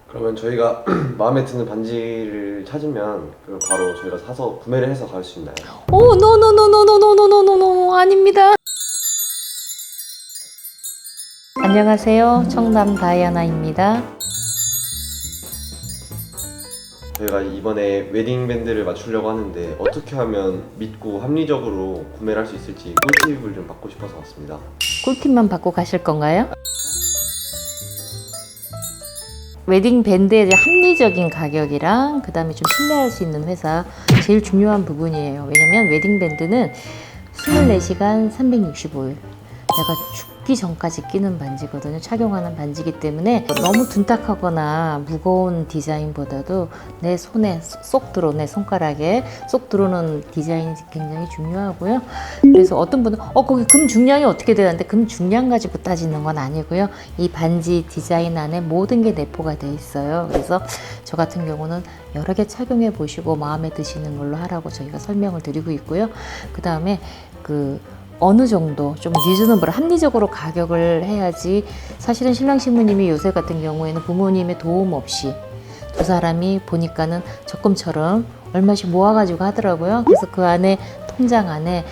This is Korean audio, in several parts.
그러면 저희가 마음에 드는 반지를 찾으면 그걸 바로 저희가 사서 구매를 해서 갈 수 있나요? 오, 노노노노노노노노노노 아닙니다. 안녕하세요. 청담 다이아나입니다. 저희가 이번에 웨딩 밴드를 맞추려고 하는데 어떻게 하면 믿고 합리적으로 구매를 할 수 있을지 꿀팁을 좀 받고 싶어서 왔습니다. 꿀팁만 받고 가실 건가요? 웨딩 밴드의 이제 합리적인 가격이랑 그 다음에 좀 신뢰할 수 있는 회사 제일 중요한 부분이에요. 왜냐면 웨딩 밴드는 24시간 365일 내가 죽기 전까지 끼는 반지거든요. 착용하는 반지이기 때문에 너무 둔탁하거나 무거운 디자인보다도 내 손에 쏙 들어, 내 손가락에 쏙 들어오는 디자인이 굉장히 중요하고요. 그래서 어떤 분은 거기 금 중량이 어떻게 되는데 금 중량 가지고 따지는 건 아니고요. 이 반지 디자인 안에 모든 게 내포가 돼 있어요. 그래서 저 같은 경우는 여러 개 착용해 보시고 마음에 드시는 걸로 하라고 저희가 설명을 드리고 있고요. 그 다음에 어느 정도 좀 리즈너블 합리적으로 가격을 해야지. 사실은 신랑 신부님이 요새 같은 경우에는 부모님의 도움 없이 두 사람이 보니까는 적금처럼 얼마씩 모아가지고 하더라고요. 그래서 그 안에 통장 안에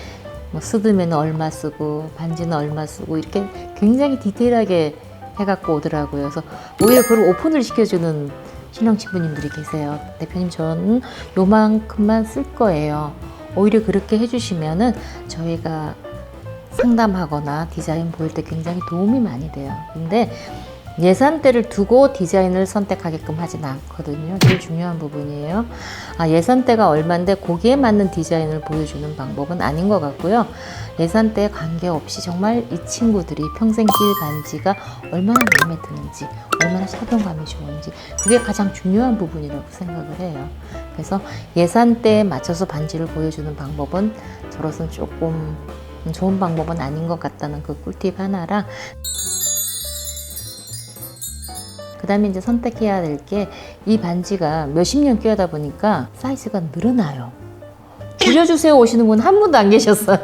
뭐 쓰드면 얼마 쓰고 반지는 얼마 쓰고 이렇게 굉장히 디테일하게 해갖고 오더라고요. 그래서 오히려 그걸 오픈을 시켜주는 신랑 신부님들이 계세요. 대표님 저는 요만큼만 쓸 거예요. 오히려 그렇게 해주시면은 저희가 상담하거나 디자인 보일 때 굉장히 도움이 많이 돼요. 근데 예산대를 두고 디자인을 선택하게끔 하진 않거든요. 제일 중요한 부분이에요. 예산대가 얼만데 거기에 맞는 디자인을 보여주는 방법은 아닌 것 같고요. 예산대에 관계없이 정말 이 친구들이 평생 낄 반지가 얼마나 마음에 드는지, 얼마나 착용감이 좋은지 그게 가장 중요한 부분이라고 생각을 해요. 그래서 예산대에 맞춰서 반지를 보여주는 방법은 저로서는 조금 좋은 방법은 아닌 것 같다는 그 꿀팁 하나랑, 그 다음에 이제 선택해야 될 게 이 반지가 몇십 년 끼다 보니까 사이즈가 늘어나요. 줄여주세요 오시는 분 한 분도 안 계셨어요.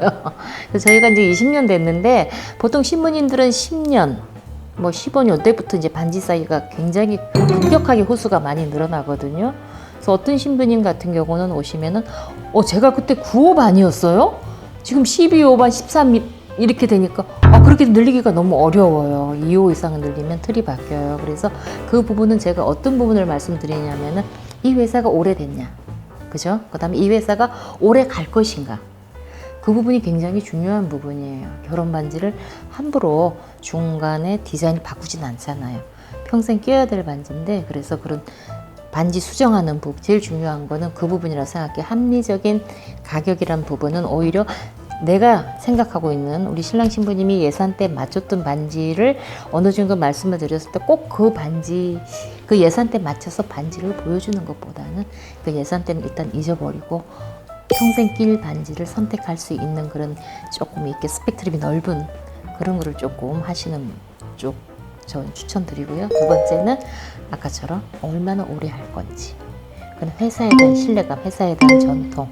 그래서 저희가 이제 20년 됐는데 보통 신부님들은 10년, 뭐 15년 때부터 이제 반지 사이즈가 굉장히 급격하게 호수가 많이 늘어나거든요. 그래서 어떤 신부님 같은 경우는 오시면은 제가 그때 9호 반이었어요? 지금 12호 반, 13 이렇게 되니까 그렇게 늘리기가 너무 어려워요. 2호 이상 늘리면 틀이 바뀌어요. 그래서 그 부분은 제가 어떤 부분을 말씀드리냐면은 이 회사가 오래됐냐, 그죠? 그 다음에 이 회사가 오래 갈 것인가, 그 부분이 굉장히 중요한 부분이에요. 결혼 반지를 함부로 중간에 디자인을 바꾸진 않잖아요. 평생 껴야 될 반지인데, 그래서 그런 반지 수정하는 부분, 제일 중요한 거는 그 부분이라고 생각해. 합리적인 가격이란 부분은 오히려 내가 생각하고 있는 우리 신랑 신부님이 예산대에 맞췄던 반지를 어느 정도 말씀을 드렸을 때 꼭 그 반지, 그 예산대에 맞춰서 반지를 보여주는 것보다는 그 예산대는 일단 잊어버리고 평생 낄 반지를 선택할 수 있는 그런 조금 이렇게 스펙트럼이 넓은 그런 거를 조금 하시는 쪽 전 추천드리고요. 두 번째는 아까처럼 얼마나 오래 할 건지, 그건 회사에 대한 신뢰감, 회사에 대한 전통,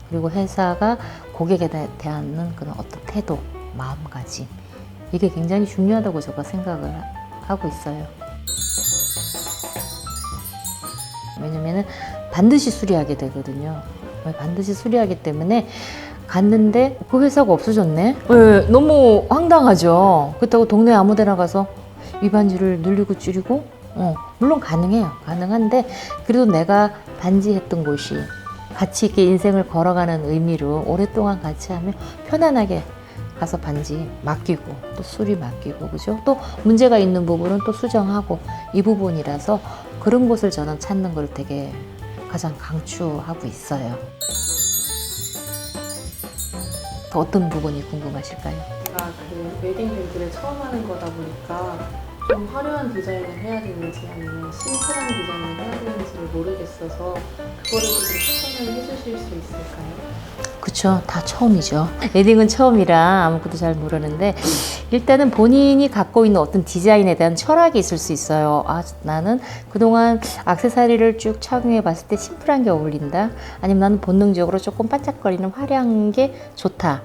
그리고 회사가 고객에 대한 그런 어떤 태도, 마음가짐, 이게 굉장히 중요하다고 제가 생각을 하고 있어요. 왜냐면은 반드시 수리하게 되거든요. 반드시 수리하기 때문에 갔는데 그 회사가 없어졌네? 네, 너무 황당하죠. 그렇다고 동네 아무 데나 가서 이 반지를 늘리고 줄이고 물론 가능해요. 가능한데 그래도 내가 반지했던 곳이 같이 이렇게 인생을 걸어가는 의미로 오랫동안 같이 하면 편안하게 가서 반지 맡기고 또 수리 맡기고, 그죠? 또 문제가 있는 부분은 또 수정하고, 이 부분이라서 그런 곳을 저는 찾는 걸 되게 가장 강추하고 있어요. 더 어떤 부분이 궁금하실까요? 제가 웨딩 밴드를 처음 하는 거다 보니까 좀 화려한 디자인을 해야 되는지 아니면 심플한 디자인을 해야 되는지를 모르겠어서 그거를 좀 추천을 해주실 수 있을까요? 그쵸, 다 처음이죠. 웨딩은 처음이라 아무것도 잘 모르는데, 일단은 본인이 갖고 있는 어떤 디자인에 대한 철학이 있을 수 있어요. 나는 그동안 액세서리를 쭉 착용해 봤을 때 심플한 게 어울린다, 아니면 나는 본능적으로 조금 반짝거리는 화려한 게 좋다.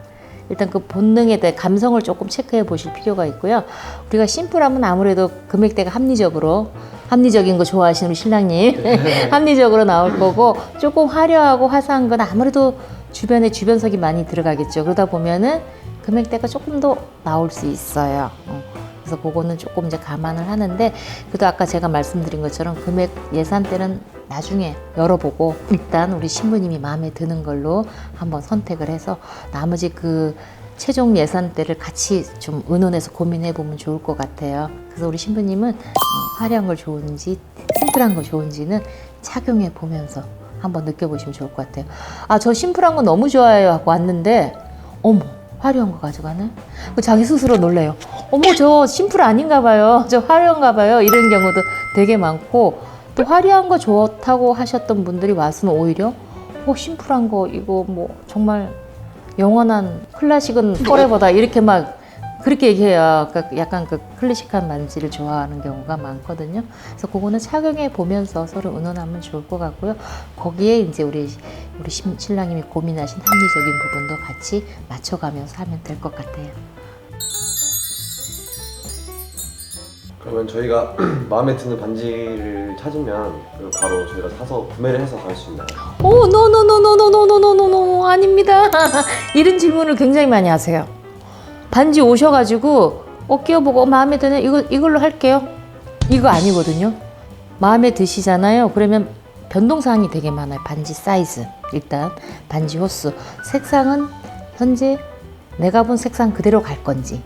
일단 그 본능에 대해 감성을 조금 체크해 보실 필요가 있고요. 우리가 심플하면 아무래도 금액대가 합리적으로 합리적인 거 좋아하시는 우리 신랑님 합리적으로 나올 거고, 조금 화려하고 화사한 건 아무래도 주변에 주변석이 많이 들어가겠죠. 그러다 보면은 금액대가 조금 더 나올 수 있어요. 그래서 그거는 조금 이제 감안을 하는데, 그래도 아까 제가 말씀드린 것처럼 금액 예산대는 나중에 열어보고 일단 우리 신부님이 마음에 드는 걸로 한번 선택을 해서 나머지 그 최종 예산대를 같이 좀 의논해서 고민해 보면 좋을 것 같아요. 그래서 우리 신부님은 화려한 걸 좋은지 심플한 걸 좋은지는 착용해 보면서 한번 느껴보시면 좋을 것 같아요. 아, 저 심플한 거 너무 좋아해요 하고 왔는데 어머, 화려한 거 가져가네? 자기 스스로 놀래요. 어머, 저 심플 아닌가 봐요. 저 화려한가 봐요. 이런 경우도 되게 많고, 또 화려한 거 좋다고 하셨던 분들이 와서는 오히려 심플한 거 이거 뭐 정말 영원한 클래식은 포레버다 이렇게 막 그렇게 얘기해요. 그러니까 약간 그 클래식한 반지를 좋아하는 경우가 많거든요. 그래서 그거는 착용해 보면서 서로 의논하면 좋을 것 같고요. 거기에 이제 우리 신랑님이 고민하신 합리적인 부분도 같이 맞춰가면서 하면 될 것 같아요. 그러면 저희가 마음에 드는 반지를 찾으면 그걸 바로 저희가 사서 구매를 해서 갈 수 있나요? 오, 노노노노노노노노노노 아닙니다. 이런 질문을 굉장히 많이 하세요. 반지 오셔가지고 끼워보고 마음에 드네, 이걸로 할게요. 이거 아니거든요. 마음에 드시잖아요. 그러면 변동사항이 되게 많아요. 반지 사이즈, 일단 반지 호수, 색상은 현재 내가 본 색상 그대로 갈 건지,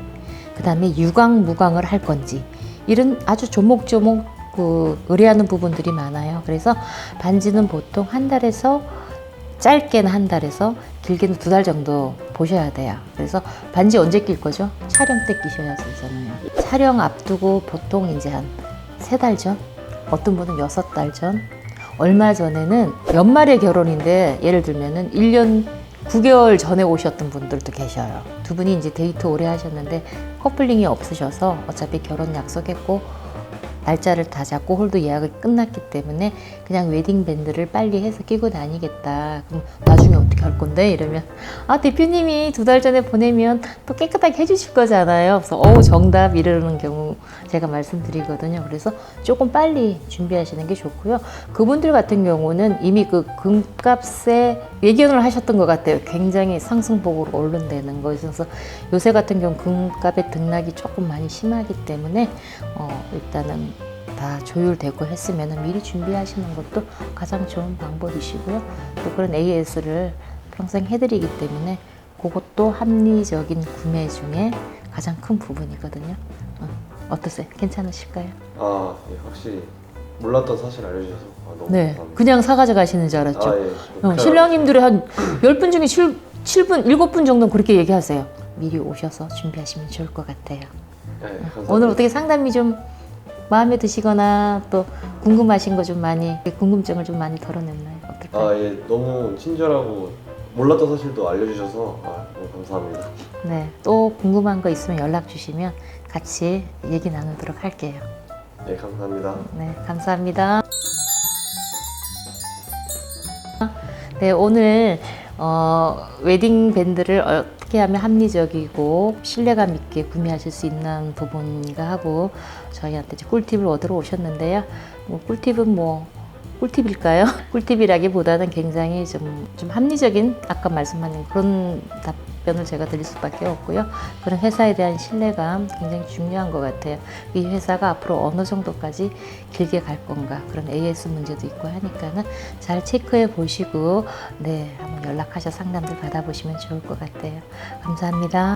그 다음에 유광 무광을 할 건지, 이런 아주 조목조목 의뢰하는 부분들이 많아요. 그래서 반지는 보통 한 달에서 짧게는 한 달에서 길게는 2달 정도 보셔야 돼요. 그래서 반지 언제 낄 거죠? 촬영 때 끼셔야 되잖아요. 촬영 앞두고 보통 이제 한 3달 전, 어떤 분은 6달 전, 얼마 전에는 연말에 결혼인데 예를 들면은 1년 9개월 전에 오셨던 분들도 계셔요. 두 분이 이제 데이트 오래 하셨는데 커플링이 없으셔서 어차피 결혼 약속했고 날짜를 다 잡고 홀도 예약이 끝났기 때문에 그냥 웨딩 밴드를 빨리 해서 끼고 다니겠다. 그럼 나중에 어떻게 할 건데? 이러면 대표님이 2달 전에 보내면 또 깨끗하게 해주실 거잖아요. 그래서 정답 이러는 경우 제가 말씀드리거든요. 그래서 조금 빨리 준비하시는 게 좋고요. 그분들 같은 경우는 이미 그 금값에 예견을 하셨던 것 같아요. 굉장히 상승폭으로 오른다는 거. 그래서 요새 같은 경우 금값의 등락이 조금 많이 심하기 때문에 일단은 다 조율되고 했으면 미리 준비하시는 것도 가장 좋은 방법이시고요. 또 그런 AS를 평생 해드리기 때문에 그것도 합리적인 구매 중에 가장 큰 부분이거든요. 어떠세요? 괜찮으실까요? 예, 확실히 몰랐던 사실 알려주셔서 너무 네, 감사합니다. 그냥 사가져 가시는 줄 알았죠. 예. 신랑님들이 한 10분 중에 7분, 7분 정도는 그렇게 얘기하세요. 미리 오셔서 준비하시면 좋을 것 같아요. 감사합니다. 오늘 어떻게 상담이 좀 마음에 드시거나 또 궁금하신 거 좀 많이, 궁금증을 좀 많이 덜어냈나요? 어떨까요? 예, 너무 친절하고 몰랐던 사실도 알려주셔서 너무 감사합니다. 네, 또 궁금한 거 있으면 연락 주시면 같이 얘기 나누도록 할게요. 네, 감사합니다. 네, 감사합니다. 네, 오늘 웨딩 밴드를 어떻게 하면 합리적이고 신뢰감 있게 구매하실 수 있는 부분인가 하고 저희한테 이제 꿀팁을 얻으러 오셨는데요. 꿀팁은 꿀팁일까요? 꿀팁이라기보다는 굉장히 좀 합리적인 아까 말씀하신 그런 답변을 제가 드릴 수밖에 없고요. 그런 회사에 대한 신뢰감 굉장히 중요한 것 같아요. 이 회사가 앞으로 어느 정도까지 길게 갈 건가, 그런 AS 문제도 있고 하니까는 잘 체크해 보시고 한번 연락하셔서 상담들 받아보시면 좋을 것 같아요. 감사합니다.